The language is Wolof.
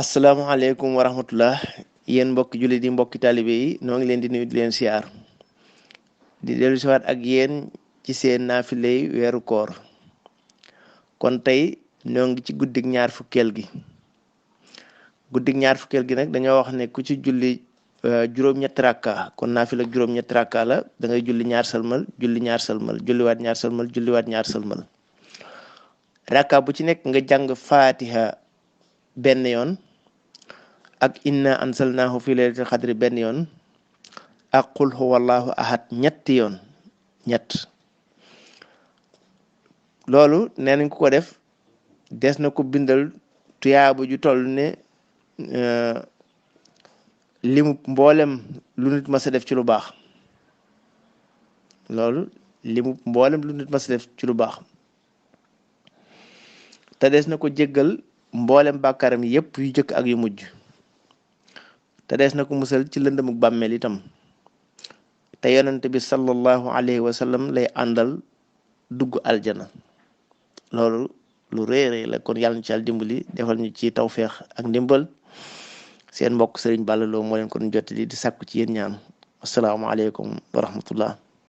asalaamaaleykum wa rahmatullah yéen mbokki jullit yi mbokki taalibe yi noo ngi leen di nuyu di leen siyaar di dellu siwaat ak yéen ci seen naafilay weeru koor kon tey noo ngi ci guddig ñaar fukkeel gi nag dañoo wax ne ku ci julli juróom-ñetti rakka kon naafila juróom-ñetti rakka la da ngay julli ñaar salmal julli ñaar salmal julliwaat ñaar salmal julliwaat ñaar salmal rakka bu ci nekk nga jàng faatiha benn yoon ak inna ansalnaahu fi laylatil xadri benn yoon ak qul huwallahu ahad ñetti yoon loolu nee nañ ko def des na ko bindal tuyaaba ju toll ne limu mboolem lu nit mas a def ci lu baax te des na ko jéggal mboolem bàkkaaram yépp yu jëkk ak yu mujj te des na ko musal ci lëndëmuk bàmmeel itam te yonent bi sallallahu alayhi wa sallam lay àndal dugg aljana loolu lu réeré la kon yàlla ñu ci yàlla dimbali defal ñu ci tawféex ak ndimbal seen mbokk Sëriñ Balla Lo moo leen kon jottali di sàkku ci yéen ñaan asalaamaaleykum wa rahmatullah